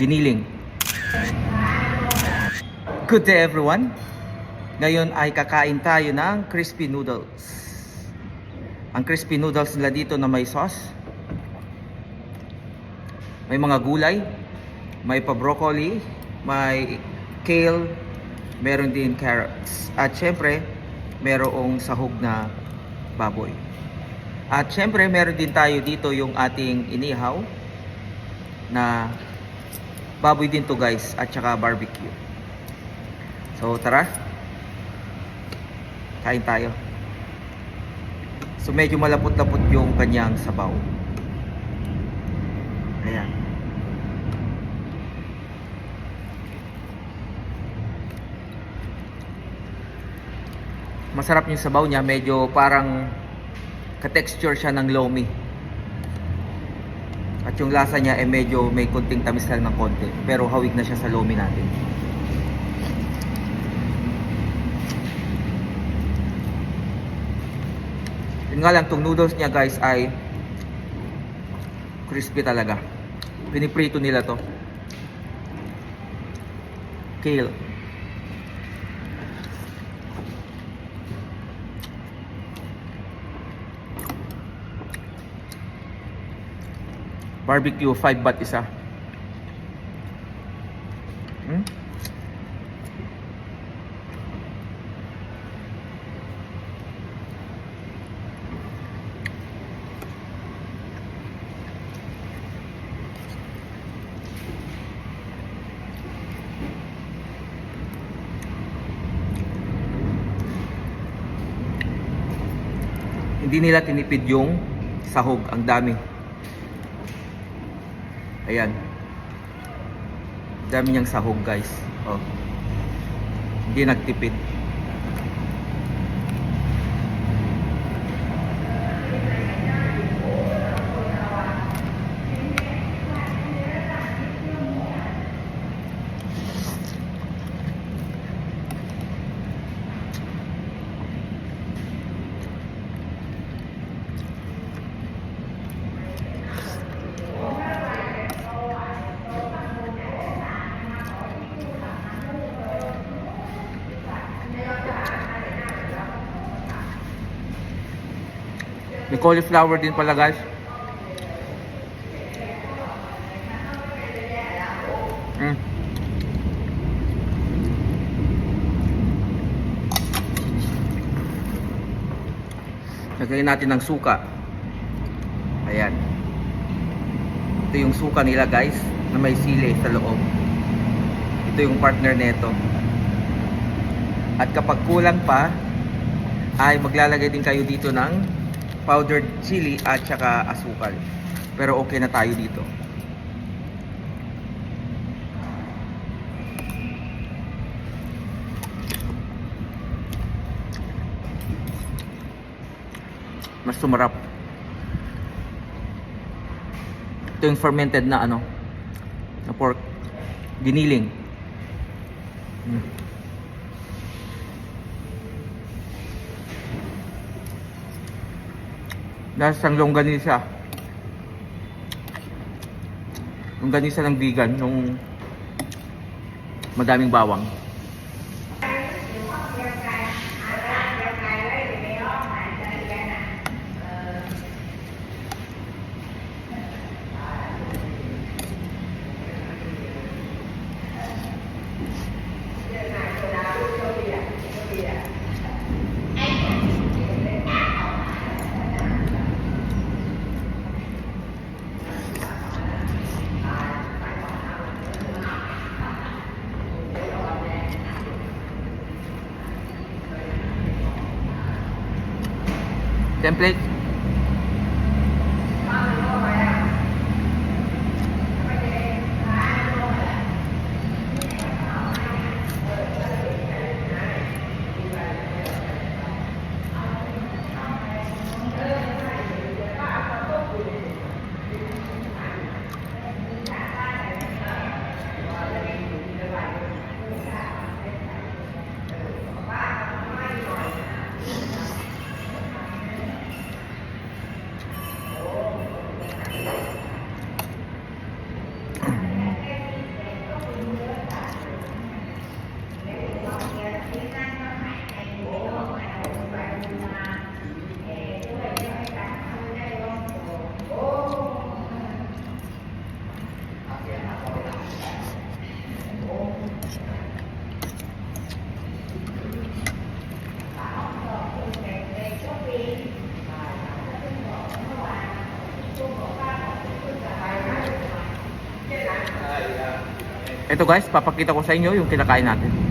giniling. Good day everyone. Ngayon ay kakain tayo ng crispy noodles. Ang crispy noodles nila dito na may sauce, may mga gulay, may pa-broccoli, may kale, meron din carrots, at syempre merong sahog na baboy. At syempre meron din tayo dito yung ating inihaw na baboy din to guys, at saka barbecue. So tara, kain tayo. So medyo malapot-lapot yung kanyang sabaw. Ayan. Masarap yung sabaw niya, medyo parang ka-texture siya ng lomi. At yung lasa niya ay medyo may konting tamis lang ng konti, pero hawig na siya sa lomi natin. Yun nga lang, tong noodles niya guys ay crispy talaga. Piniprito nila to. Kale. Barbecue, 5 baht isa. Hindi nila tinipid yung sahog, ang dami. Ayan. Dami niyang sahog guys. Oh. Hindi nagtipid. May cauliflower din pala guys. Lagyan natin ng suka. Ayan. Ito yung suka nila guys, na may sili sa loob. Ito yung partner nito. At kapag kulang pa, ay maglalagay din kayo dito ng powdered chili at saka asukal. Pero okay na tayo dito. Mas sumarap. Ito yung fermented na na pork. Giniling. Lasang longganisa. Longganisa ng vegan, yung madaming bawang. Template. Ito guys, papakita ko sa inyo yung kinakain natin.